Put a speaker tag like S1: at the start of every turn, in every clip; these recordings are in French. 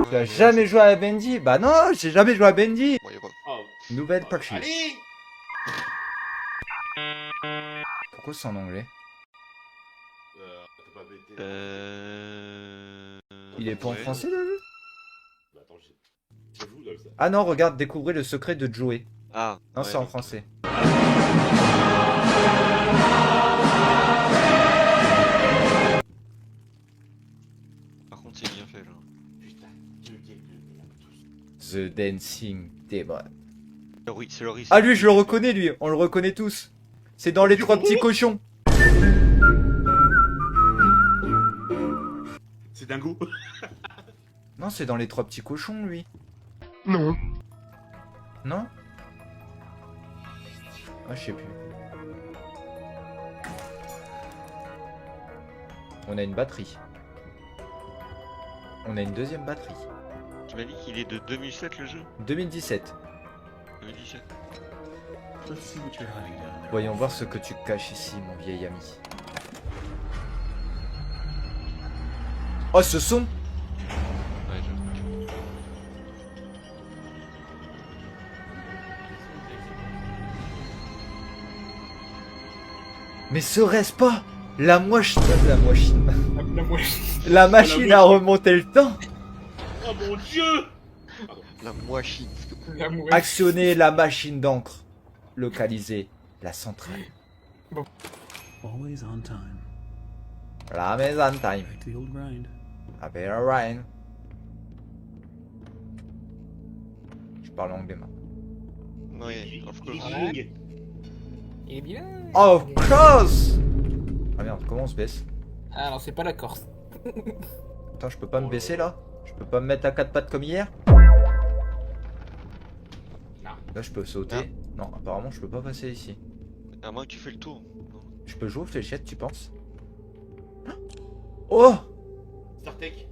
S1: Tu as jamais joué à Bendy? Bah non, j'ai jamais joué à Bendy.
S2: Bon, y a pas.
S3: Oh.
S1: Nouvelle partie.
S3: Allez.
S1: Pourquoi c'est en anglais?
S3: T'as pas bêté.
S1: Il est pas en
S2: Ouais.
S1: français le jeu?
S3: Bah attends, j'avoue là ça.
S1: Ah non, regarde, découvrez le secret de Joey.
S2: Ah.
S1: Non,
S2: ouais,
S1: c'est en
S2: donc,
S1: français.
S2: Par contre, c'est bien fait là.
S3: Putain, tu me dis que merde tous.
S1: The Dancing Demon.
S2: Oui, c'est le risque.
S1: Ah lui, je le reconnais lui, on le reconnaît tous. C'est dans les trois petits cochons.
S3: C'est dingo.
S1: Non, c'est dans les trois petits cochons lui.
S4: Non.
S1: Non? Ah, je sais plus. On a une batterie. On a une deuxième batterie.
S2: Tu m'as dit qu'il est de 2007 le jeu
S1: 2017.
S2: 2017.
S1: Voyons voir ce que tu caches ici, mon vieil ami. Oh, ce son!
S2: Ouais, je...
S1: Mais serait-ce pas la machine...
S3: La
S1: La machine à remonter le temps?
S3: Oh mon dieu.
S2: La machine.
S1: Actionner la machine d'encre. Localiser la centrale.
S5: Always on time.
S1: La maison time.
S5: Back to the old grind.
S1: A better Ryan. Je parle anglais maintenant.
S2: Ouais, of course.
S3: Ring.
S6: Il est bien.
S1: Of course! Ah merde, comment on se baisse?
S6: Ah, alors c'est pas la Corse.
S1: Attends, je peux pas me baisser là? Je peux pas me mettre à quatre pattes comme hier?
S3: Non.
S1: Là, je peux sauter. Non, apparemment, je peux pas passer ici.
S2: À moins que tu fais le tour. Non.
S1: Je peux jouer aux fléchettes, tu penses? Oh!
S3: Startech.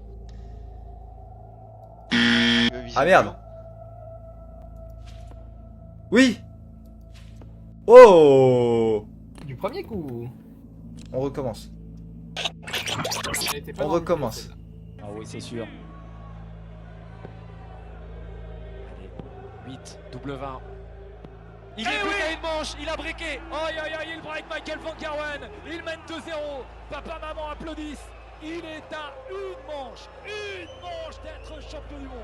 S1: Ah merde! Oui! Oh!
S6: Du premier coup.
S1: On recommence.
S6: Elle était pas
S1: On
S6: dans le
S1: recommence.
S6: jeu, celle-là.
S5: Ah oui, c'est sûr. Allez, 8, double 20. Il est bloqué une manche, il a briqué. Aïe aïe aïe, il break Michael Van Gerwen. Il mène 2-0. Papa, maman applaudissent. Il est à une manche d'être champion du monde.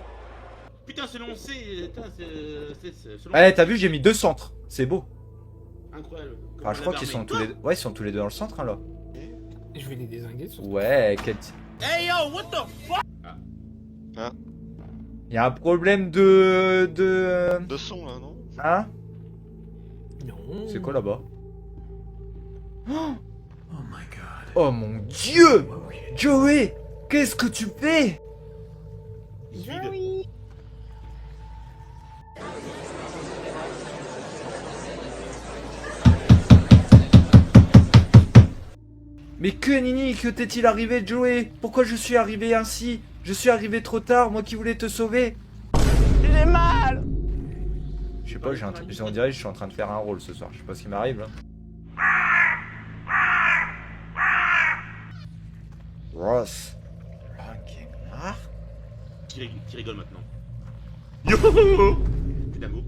S3: Putain, selon c'est. Putain, c'est. Selon...
S1: Eh, t'as vu, j'ai mis deux centres. C'est beau.
S3: Incroyable.
S1: Enfin, je crois qu'ils sont tous les deux. Ouais, ils sont tous les deux dans le centre, hein, là.
S6: Je vais les désinguer sur
S1: Ouais, quel.
S3: Hey yo, what the fuck?
S1: Il y a un problème de.
S2: De son là, non?
S1: Hein?
S6: Non.
S1: C'est quoi là-bas?
S5: Oh my god.
S1: Oh mon dieu! Joey! Qu'est-ce que tu fais?
S6: Joey.
S1: Mais que nini, que t'est-il arrivé, Joey? Pourquoi je suis arrivé ainsi? Je suis arrivé trop tard, moi qui voulais te sauver. J'ai mal! Je sais pas, on dirait que je suis en train de faire un rôle ce soir. Je sais pas ce qui m'arrive là. Ross. Ok. Ah.
S3: Qui rigole maintenant? Yo! C'est dingo.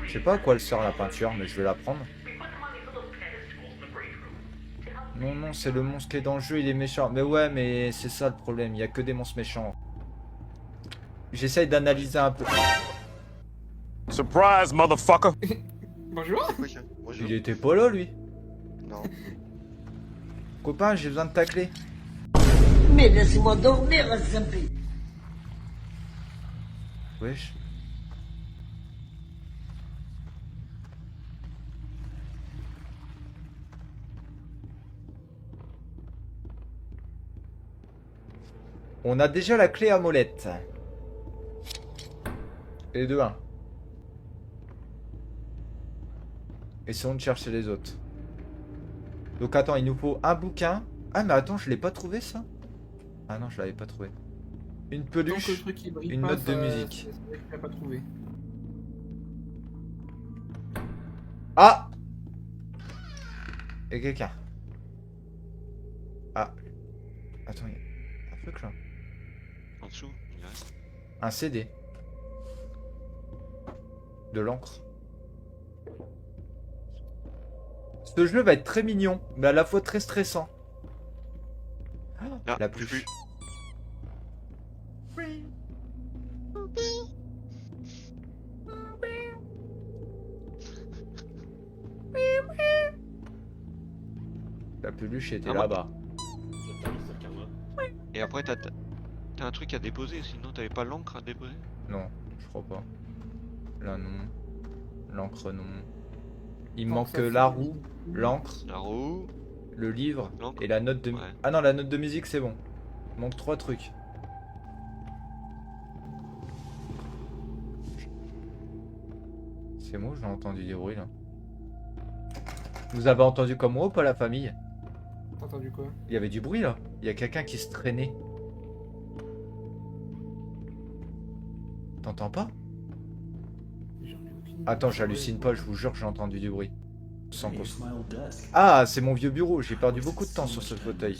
S1: Je sais pas à quoi elle sert la peinture, mais je vais la prendre. Non, non, c'est le monstre qui est dans le jeu, il est méchant. Mais ouais, mais c'est ça le problème, il y a que des monstres méchants. J'essaye d'analyser un peu.
S4: Surprise, motherfucker.
S6: Bonjour.
S2: Oui, bonjour.
S1: Il était pas là, lui.
S2: Non.
S1: Copain, j'ai besoin de ta clé.
S7: Mais laissez-moi dormir, s'il vous plaît.
S1: Wesh. On a déjà la clé à molette. Et de 1. Essayons de chercher les autres. Donc attends, il nous faut un bouquin. Ah mais attends, je l'ai pas trouvé ça? Ah non, je l'avais pas trouvé. Une
S6: Tant que le
S1: peluche.
S6: truc il brille
S1: Une
S6: pas,
S1: note de
S6: ça-
S1: musique.
S6: c'est vrai que tu l'as pas trouvé.
S1: Ah! Et quelqu'un. Ah. Attends. truc là.
S2: En dessous, il reste.
S1: Un CD. De l'encre. Ce jeu va être très mignon, mais à la fois très stressant.
S2: Là,
S1: La pluche. La peluche était
S2: Ah,
S1: là-bas.
S2: Et après, t'as un truc à déposer, sinon t'avais pas l'encre à déposer.
S1: Non, je crois pas. Là non. L'encre non. Il
S6: Non,
S1: manque
S6: ça,
S1: la
S6: c'est-
S1: roue, l'encre,
S2: La roue,
S1: le livre
S2: l'encre.
S1: et la note de...
S2: Ouais.
S1: Ah non, la note de musique c'est bon. Il manque 3 trucs. C'est moi, j'ai entendu des bruits là. Vous avez entendu comme moi ou pas la famille?
S6: T'as entendu quoi?
S1: Il y avait du bruit là. Il y a quelqu'un qui se traînait. T'entends pas?
S6: J'en ai aucune
S1: Attends,
S6: idée.
S1: j'hallucine pas, je vous jure, j'ai entendu du bruit. Sans cause. Ah, c'est mon vieux bureau, j'ai perdu beaucoup de temps sur ce fauteuil.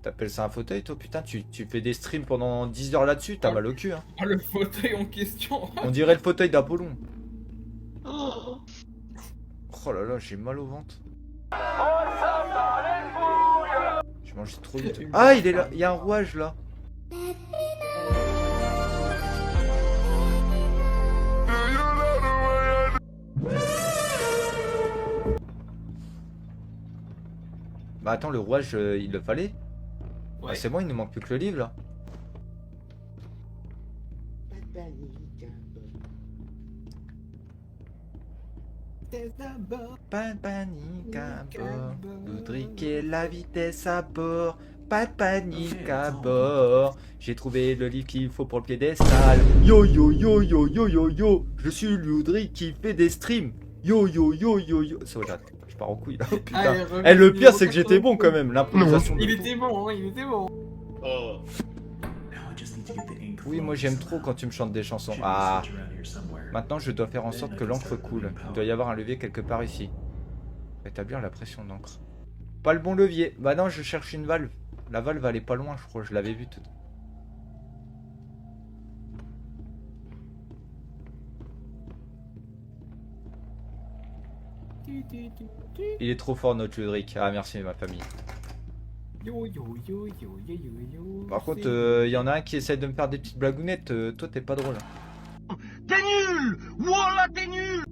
S1: T'appelles ça un fauteuil toi? Putain, tu fais des streams pendant 10 heures là-dessus, t'as mal au cul hein.
S6: Ah, le fauteuil en question.
S1: On dirait le fauteuil d'Apollon. Oh là là, j'ai mal au ventre. J'ai mangé trop vite. Ah, il est là, il y a un rouage là. Bah attends, le rouage, il le fallait?
S6: Ouais.
S1: Ah, c'est bon, il nous manque plus que le livre là. Pas de panique à bord. Loudriquer la vitesse à bord. Pas de panique à bord. J'ai trouvé le livre qu'il faut pour le piédestal. Yo yo yo yo yo yo yo. Je suis Loudric qui fait des streams. Yo yo yo yo yo. Ça va, j'arrête. Je pars en couille là. Oh, putain.
S6: Allez,
S1: Eh, le pire c'est que j'étais bon quand même. L'improvisation.
S6: Il était bon, hein, il était bon.
S3: Oh.
S1: Oui, moi j'aime trop quand tu me chantes des chansons. Ah. Maintenant je dois faire en sorte que l'encre coule. Il doit y avoir un levier quelque part ici. Rétablir la pression d'encre. Pas le bon levier. Bah non, je cherche une valve. La valve elle est pas loin, je crois. Je l'avais vue tout. Il est trop fort notre Ludric. Ah merci ma famille.
S6: Yo yo yo yo yo yo yo.
S1: Par contre, y en a un qui essaie de me faire des petites blagounettes. Toi t'es pas drôle.
S4: T'es nul! Voilà, t'es nul!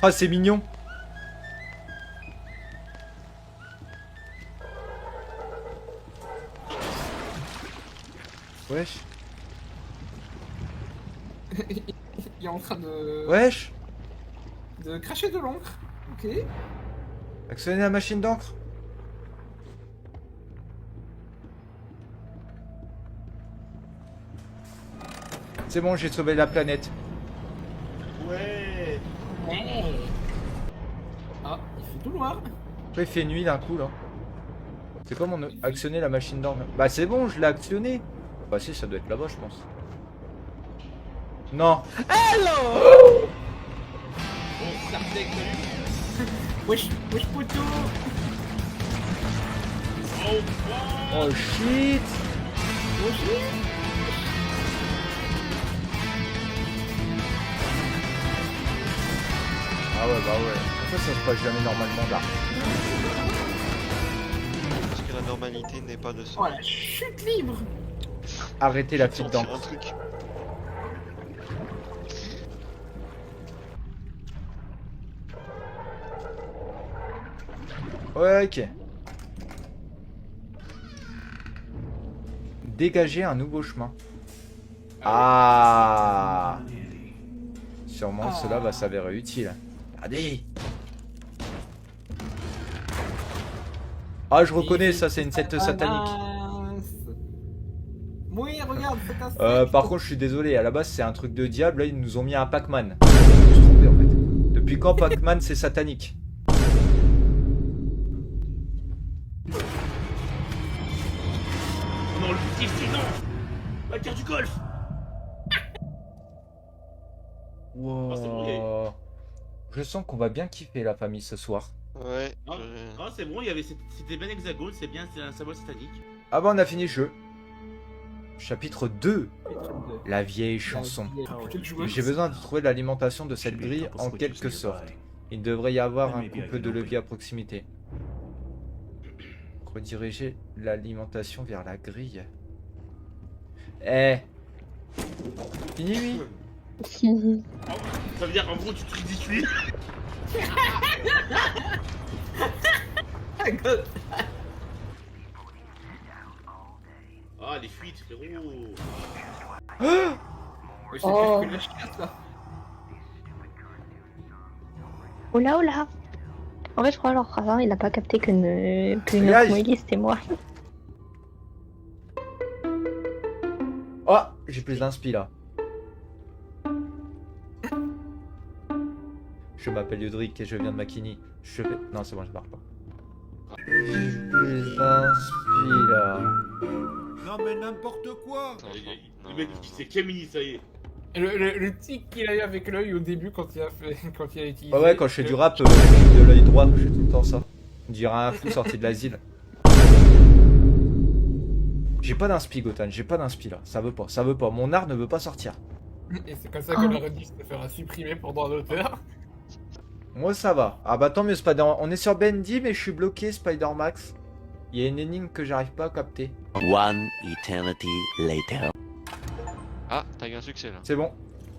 S1: Ah c'est mignon. Wesh.
S6: Il est en train de...
S1: Wesh.
S6: de cracher de l'encre. Ok.
S1: Actionner la machine d'encre. C'est bon, j'ai sauvé la planète.
S3: Ouais.
S6: Ah, il fait tout noir.
S1: Après, il fait nuit d'un coup là. C'est comme on a actionné la machine d'encre. Bah c'est bon, je l'ai actionné. Bah si, ça doit être là-bas, je pense. Non.
S3: On s'arrête
S6: Wesh, wesh poteau.
S1: Oh shit. Ah ouais, bah ouais. Pourquoi ça se passe jamais normalement là?
S2: Parce que la normalité n'est pas de ça.
S6: Oh la chute libre.
S1: Arrêtez la fuite
S2: Sortir
S1: d'encre.
S2: un truc.
S1: Ouais, ok. Dégager un nouveau chemin. Ah. Sûrement
S6: Ah.
S1: cela va s'avérer utile. Allez. Ah, je reconnais, ça c'est une secte satanique.
S6: Oui, regarde, c'est un
S1: Par contre, je suis désolé, à la base c'est un truc de diable, là ils nous ont mis un Pac-Man. Je me suis trompé en fait. Depuis quand Pac-Man c'est satanique?
S3: Non, le petit non. Va dire du golf.
S1: Wow.
S3: Oh, c'est bon,
S1: Je sens qu'on va bien kiffer la famille ce soir.
S2: Ouais.
S3: Ah, ah, c'est bon, il y avait, c'était bien hexagone, c'est bien, c'est un symbole satanique.
S1: Ah bah on a fini le jeu. Chapitre 2. La vieille chanson. J'ai besoin de trouver l'alimentation de cette grille en quelque sorte. Il devrait y avoir un couple de levier à proximité. Rediriger l'alimentation vers la grille. Eh. Fini lui.
S8: Si.
S3: Ça veut dire en gros tu te ridicules. Ah les fuites frérot.
S8: Oh. Oula oula. En fait, je crois leur Razin, il a pas capté qu'une
S1: Regarde.
S8: Moïli, c'était moi.
S1: Oh, j'ai plus d'inspi là. Je m'appelle Yudrik et je viens de Makini. Je vais... Non, c'est bon, je barre pas. J'ai plus d'inspi là.
S4: Non mais n'importe quoi.
S3: Le mec c'est Camini, ça y est.
S6: Le tic qu'il a eu avec l'œil au début quand il a utilisé.
S1: Ouais, quand je fais du rap, de l'œil droit, je fais tout le temps ça. On dirait un fou sorti de l'asile. J'ai pas d'inspi, Gotan, j'ai pas d'inspi là. Ça veut pas. Mon art ne veut pas sortir.
S6: Et c'est comme ça que le Redis se fera supprimer pendant un auteur.
S1: Moi ça va. Ah bah tant mieux, Spider. On est sur Bendy, mais je suis bloqué, Spider-Max. Il y a une énigme que j'arrive pas à capter.
S9: One eternity later.
S2: Ah, t'as eu un succès là.
S1: C'est bon.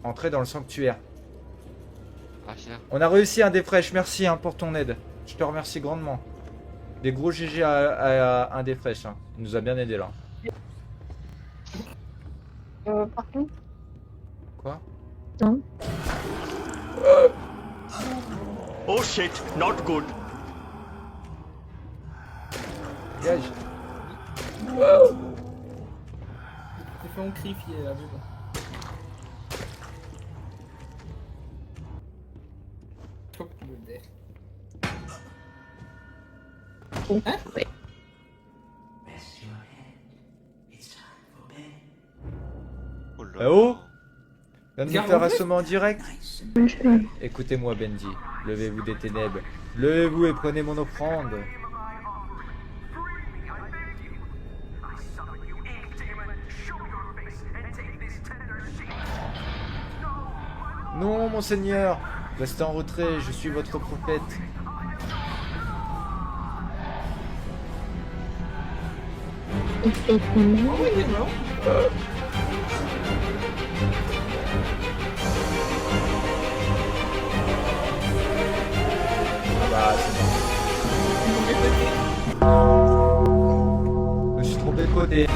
S1: Entrée dans le sanctuaire.
S2: Ah, fier.
S1: On a réussi un des fraîches, merci hein, pour ton aide. Je te remercie grandement. Des gros GG à un des fraîches. Hein. Il nous a bien aidé là.
S8: Par contre.
S1: Quoi?
S8: Non.
S4: Oh shit, not good.
S1: Gage.
S6: T'es fait encrifier là, mais bon. Top modèle.
S8: Ouais.
S2: Oh là.
S1: Eh oh! Viens de nous
S6: Garde
S1: faire
S6: en plus.
S1: assommer en direct.
S8: Je-
S1: Écoutez-moi Bendy. Levez-vous des ténèbres. Levez-vous et prenez mon offrande. Non, monseigneur. Restez en retrait, je suis votre prophète.
S8: Il fait combien?
S6: Oh, il est mort.
S1: Ah bah, c'est bon. Je me suis trompé de côté.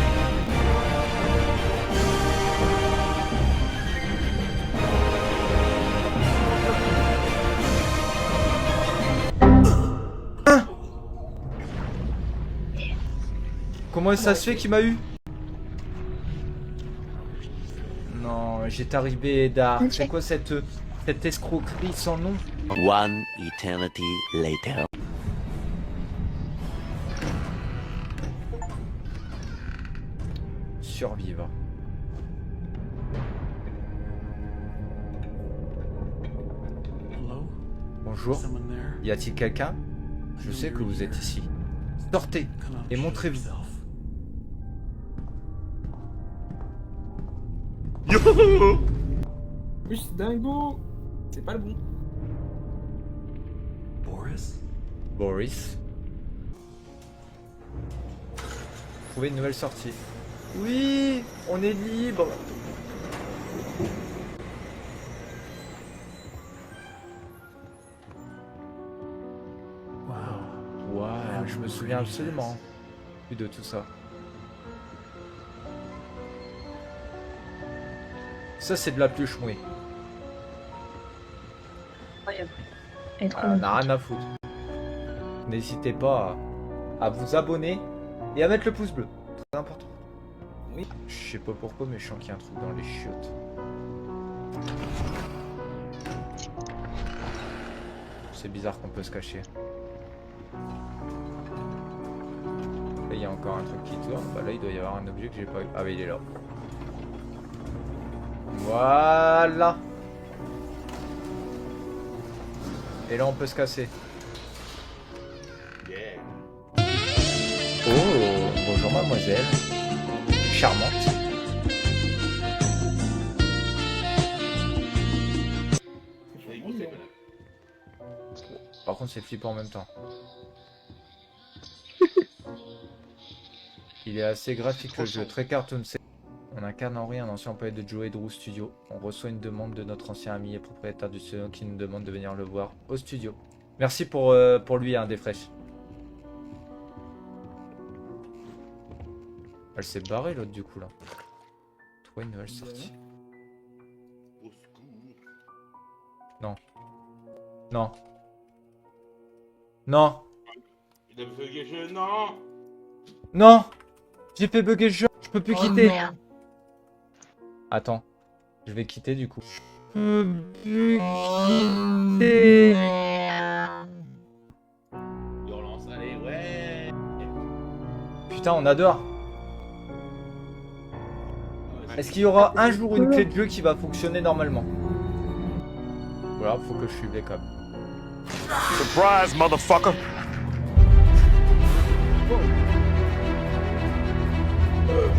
S1: Comment ça se fait qu'il m'a eu? Non, j'étais arrivé d'art. C'est quoi cette escroquerie sans nom?
S9: One eternity later.
S1: Survivre. Bonjour. Y a-t-il quelqu'un? Je sais que vous êtes ici. Sortez et montrez-vous.
S6: Plus dingo. C'est pas le bon.
S1: Boris. Trouver une nouvelle sortie. Oui, on est libre. Waouh, je me souviens absolument plus de tout ça. Ça c'est de la pluche mouée.
S8: Incroyable. Elle est trop
S1: On
S8: bonne.
S1: n'a rien à foutre. N'hésitez pas à vous abonner et à mettre le pouce bleu. Très important.
S6: Oui.
S1: Je sais pas pourquoi, mais je sens qu'il y a un truc dans les chiottes. C'est bizarre qu'on peut se cacher. Là, il y a encore un truc qui tourne. Bah là, il doit y avoir un objet que j'ai pas eu. Ah, bah il est là. Voilà. Et là, on peut se casser.
S3: Yeah.
S1: Oh, bonjour mademoiselle. Charmante.
S3: Et gros, c'est pas là.
S1: Par contre, c'est flippant en même temps. Il est assez graphique le jeu, très cartoon. On incarne Henry, un ancien employé de Joey Drew Studio. On reçoit une demande de notre ancien ami et propriétaire du studio qui nous demande de venir le voir au studio. Merci pour lui, hein, des fraîches. Elle s'est barrée l'autre du coup là. Trouver une nouvelle sortie.
S3: Au secours.
S1: Non. Non. Non.
S3: Il a bugué le jeu, non.
S1: Non. J'ai fait bugger le jeu. Je peux plus
S8: Oh
S1: quitter.
S8: merde.
S1: Attends. Je vais quitter du coup.
S3: Il relance, allez, ouais.
S1: Putain, on adore. Est-ce qu'il y aura un jour une clé de jeu qui va fonctionner normalement? Voilà, faut que je suive les câbles.
S4: Surprise, motherfucker.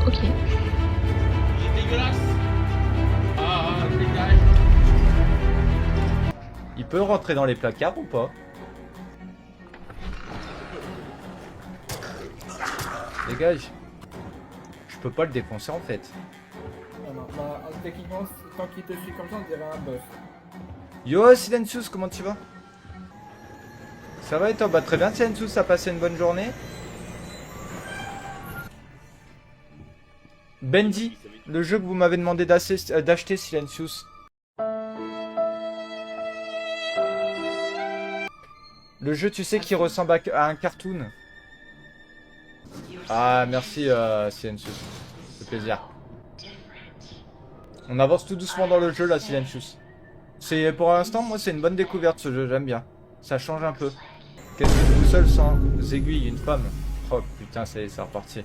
S8: Ok.
S3: Il est dégueulasse. Ah, dégage.
S1: Il peut rentrer dans les placards ou pas? Dégage. Je peux pas le défoncer en fait.
S6: Ah non, bah, techniquement, tant qu'il te suit comme ça, on dirait un buff.
S1: Yo Silencius, comment tu vas? Ça va et toi? Bah très bien Silencius, ça a passé une bonne journée. Bendy, le jeu que vous m'avez demandé d'acheter Silencius. Le jeu tu sais qui ressemble à un cartoon. Ah merci Silencius, c'est plaisir. On avance tout doucement dans le jeu là Silencius. C'est pour l'instant moi c'est une bonne découverte ce jeu, j'aime bien. Ça change un peu. Qu'est-ce que tout seul sans aiguille, une femme? Oh putain ça y est, c'est reparti.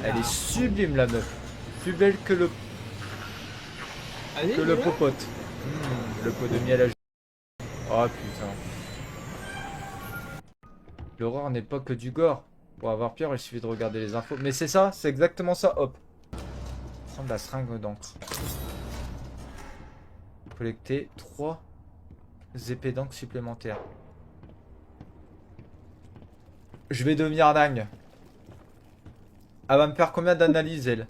S1: Elle est sublime la meuf. Plus belle que le
S6: Allez,
S1: popote. Le pot de miel à jus. Oh putain. L'horreur n'est pas que du gore. Pour avoir peur, il suffit de regarder les infos. Mais c'est ça, c'est exactement ça, hop. Prendre la seringue d'encre. Collecter 3 épées d'encre supplémentaires. Je vais devenir dingue. Elle va me faire combien d'analyses, elle?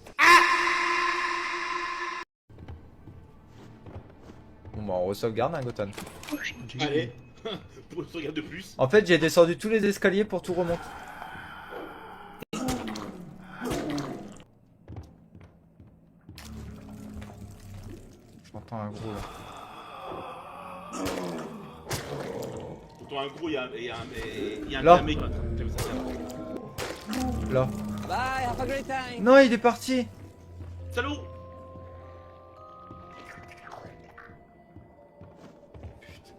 S1: Bon bah on re-sauvegarde, hein, Gotham.
S3: Allez. Pour une sauvegarde de plus.
S1: En fait, j'ai descendu tous les escaliers pour tout remonter. J'entends un gros là.
S3: Pourtant, un gros, il y a un
S1: Là.
S3: mec.
S1: Là. Non, il est parti.
S3: Salaud.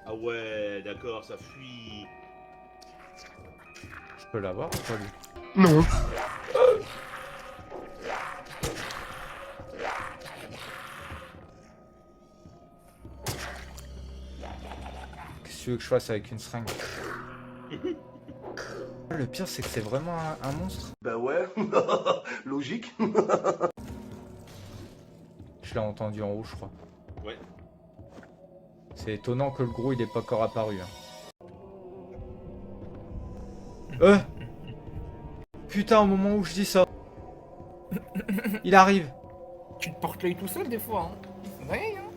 S3: Ah ouais, d'accord, ça fuit.
S1: Je peux l'avoir ou pas lui?
S4: Non.
S1: Qu'est-ce que tu veux que je fasse avec une seringue? Le pire, c'est que c'est vraiment un monstre.
S4: Bah ouais, logique.
S1: Je l'ai entendu en haut, je crois.
S3: Ouais.
S1: C'est étonnant que le gros, il est pas encore apparu. Hein. Putain, au moment où je dis ça. Il arrive.
S6: Tu te portes l'œil tout seul des fois, hein. Ouais, hein.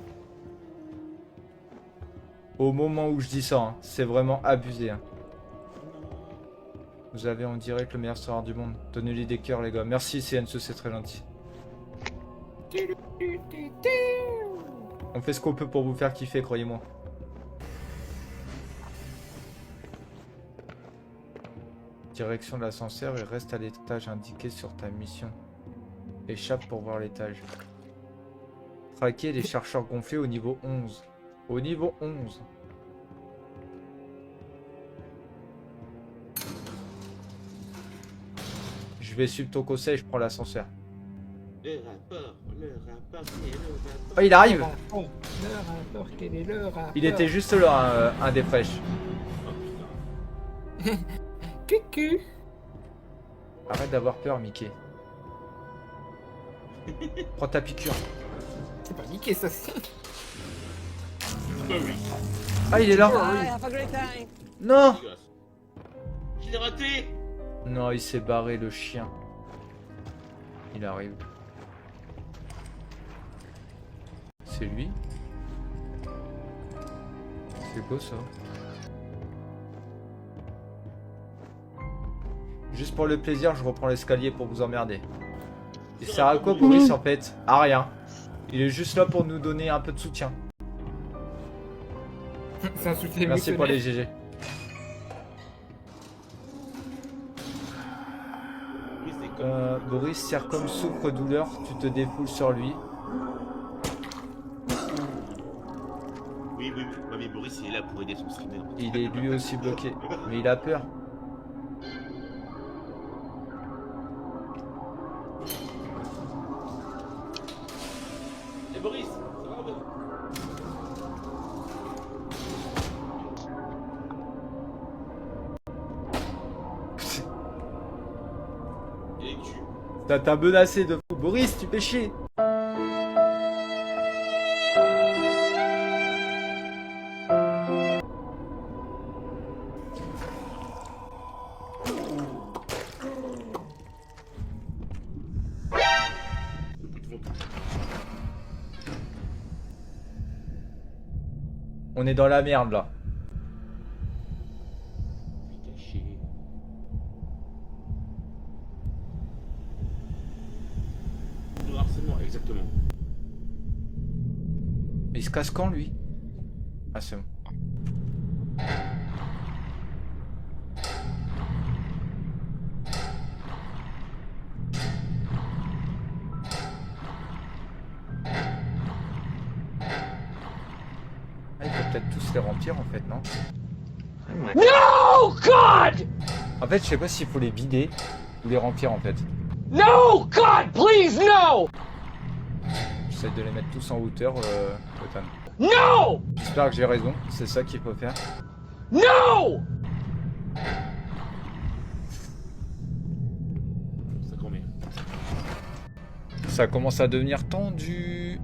S1: Au moment où je dis ça, hein. C'est vraiment abusé. Hein. Vous avez en direct le meilleur serveur du monde. Donnez-lui des cœurs, les gars. Merci, CNC, c'est très gentil. On fait ce qu'on peut pour vous faire kiffer, croyez-moi. Direction de l'ascenseur et reste à l'étage indiqué sur ta mission. Échappe pour voir l'étage. Traquer les chercheurs gonflés au niveau 11. Au niveau 11. Je vais suivre ton conseil, je prends l'ascenseur.
S3: Le rapport, c'est le rapport.
S1: Oh, il arrive.
S6: Le rapport, quel est le rapport?
S1: Il était juste là, un des fraîches.
S3: Oh putain.
S6: Cucu.
S1: Arrête d'avoir peur, Mickey. Prends ta piqûre.
S6: C'est pas niqué ça, si.
S3: Bah oui,
S1: Ah, il est là. Non.
S3: dégueulasse. Je l'ai raté.
S1: Non, il s'est barré, le chien. Il arrive. C'est lui? C'est beau ça. Juste pour le plaisir, je reprends l'escalier pour vous emmerder. Il sert à quoi Boris en fait? À rien. Il est juste là pour nous donner un peu de soutien.
S6: C'est un soutien
S1: Merci pour les
S6: émotionnel.
S1: GG.
S3: Oui, c'est comme.
S1: Boris sert comme souffre-douleur, tu te défoules sur lui.
S3: Oui, oui, oui. Ouais, mais Boris, il est là pour aider son streamer.
S1: Il est lui aussi bloqué. Mais il a peur.
S3: Et Boris, ça va, ouais. Il est cul.
S1: T'as menacé de fou. Boris, tu fais chier.
S3: Le bout de ventre.
S1: On est dans la merde là.
S3: Il est caché. Le harcèlement, exactement.
S1: Mais il se casse quand lui? Ah c'est bon. Ah, il faut peut-être tous les remplir en fait, non?
S4: No, God!
S1: En fait, je sais pas s'il faut les vider ou les remplir en fait.
S4: No, God, please, no!
S1: J'essaie de les mettre tous en hauteur, Gotham.
S4: No!
S1: J'espère que j'ai raison, c'est ça qu'il faut faire.
S4: No!
S3: Ça combien?
S1: Ça commence à devenir tendu.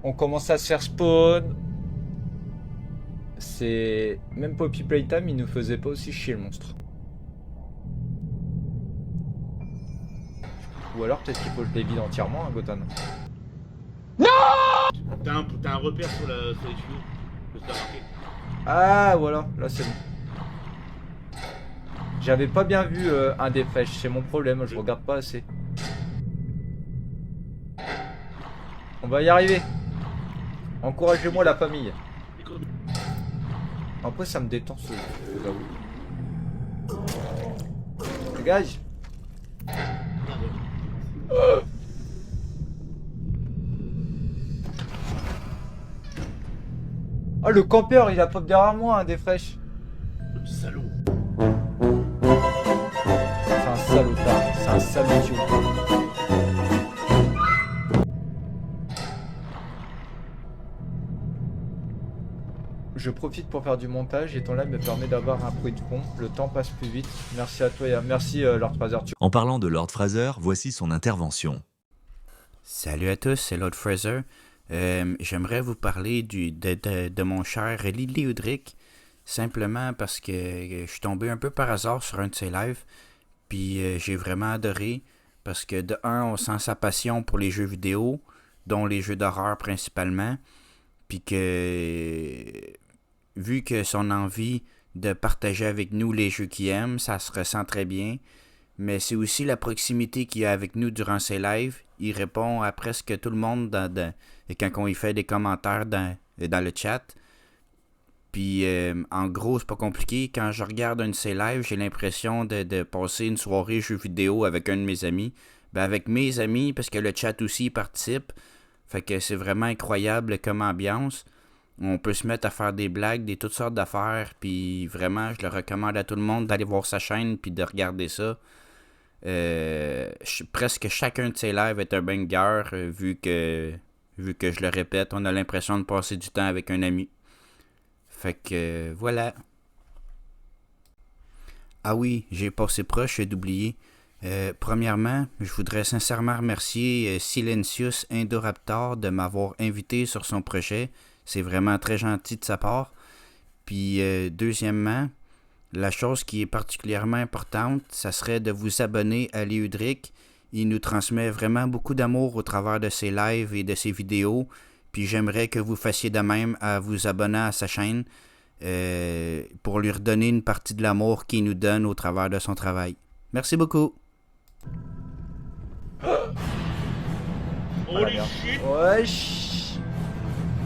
S1: On commence à se faire spawn. C'est... Même Poppy Playtime, il nous faisait pas aussi chier le monstre. Ou alors peut-être qu'il faut que je les vide entièrement, hein, Gotham.
S3: T'as un repère sur les tuyaux. Je t'ai remarqué.
S1: Ah voilà, là c'est bon. J'avais pas bien vu un des flèches, c'est mon problème, je regarde pas assez. On va y arriver. Encouragez-moi la famille. Après ça me détend ce dégage. Oh le campeur il a pop derrière moi, des fraîches.
S3: Le petit salaud.
S1: C'est un salopard, c'est un salopio. Je profite pour faire du montage et ton live me permet d'avoir un bruit de fond. Le temps passe plus vite. Merci à toi et merci Lord Fraser.
S10: En parlant de Lord Fraser, voici son intervention.
S11: Salut à tous, c'est Lord Fraser. J'aimerais vous parler de mon cher Lily Udrick, simplement parce que je suis tombé un peu par hasard sur un de ses lives, puis j'ai vraiment adoré, parce que de un, on sent sa passion pour les jeux vidéo, dont les jeux d'horreur principalement, puis que vu que son envie de partager avec nous les jeux qu'il aime, ça se ressent très bien. Mais c'est aussi la proximité qu'il a avec nous durant ses lives. Il répond à presque tout le monde quand on y fait des commentaires dans le chat. Puis en gros, c'est pas compliqué. Quand je regarde un de ses lives, j'ai l'impression de passer une soirée jeux vidéo avec un de mes amis. Ben avec mes amis, parce que le chat aussi participe. Fait que c'est vraiment incroyable comme ambiance. On peut se mettre à faire des blagues, toutes sortes d'affaires. Puis vraiment, je le recommande à tout le monde d'aller voir sa chaîne puis de regarder ça. Presque chacun de ces lives est un banger, vu que je le répète, on a l'impression de passer du temps avec un ami. Fait que voilà. Ah oui, j'ai passé proche d'oublier. Premièrement, je voudrais sincèrement remercier Silencius Indoraptor de m'avoir invité sur son projet. C'est vraiment très gentil de sa part. Puis deuxièmement, la chose qui est particulièrement importante, ça serait de vous abonner à Léudric. Il nous transmet vraiment beaucoup d'amour au travers de ses lives et de ses vidéos. Puis j'aimerais que vous fassiez de même à vous abonner à sa chaîne pour lui redonner une partie de l'amour qu'il nous donne au travers de son travail. Merci beaucoup.
S4: Holy shit.
S1: Wesh.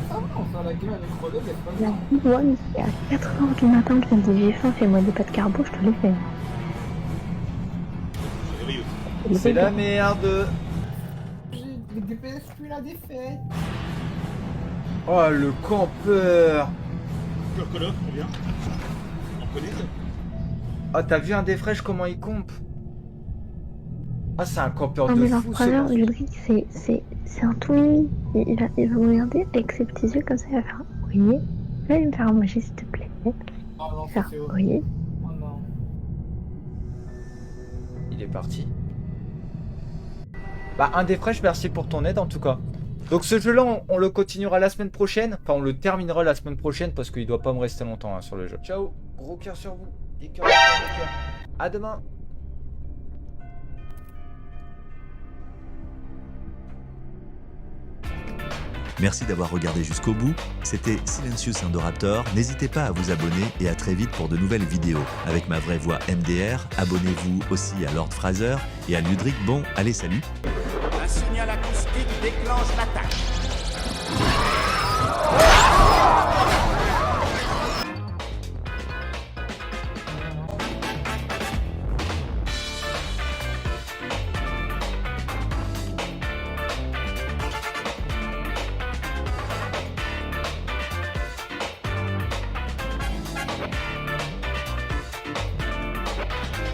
S6: Ah non, on fait la gueule avec Rodolphe, c'est pas
S8: La
S6: bien.
S8: One, c'est à 4h du matin qui me dit j'ai faim, fais-moi des pâtes carbo, je te les fais.
S1: C'est la merde.
S6: J'ai dépêche plus la défaite.
S1: Oh, le campeur.
S3: Coloc, on vient. On connaît ça.
S1: Ah, t'as vu un des fraîches comment il compe? Ah, c'est un campeur
S8: Non
S1: de
S8: mais
S1: fou,
S8: l'entraîneur,
S1: ce
S8: Ludwig, c'est un tout mini. Il va me regarder avec ses petits yeux comme ça, il va faire oui. Là, il va me faire manger s'il te plaît.
S6: Oh non,
S8: Faire
S6: c'est horrible.
S8: oui.
S6: Oh non.
S1: Il est parti. Bah, un des fraîches, merci pour ton aide en tout cas. Donc ce jeu-là, on le continuera la semaine prochaine. Enfin, on le terminera la semaine prochaine parce qu'il doit pas me rester longtemps hein, sur le jeu. Ciao, gros cœur sur vous. Des cœurs, des cœurs. À demain.
S10: Merci d'avoir regardé jusqu'au bout. C'était Silencius Indoraptor. N'hésitez pas à vous abonner et à très vite pour de nouvelles vidéos. Avec ma vraie voix MDR, abonnez-vous aussi à Lord Fraser et à Ludwig. Bon, allez, salut!
S4: Un signal acoustique déclenche l'attaque.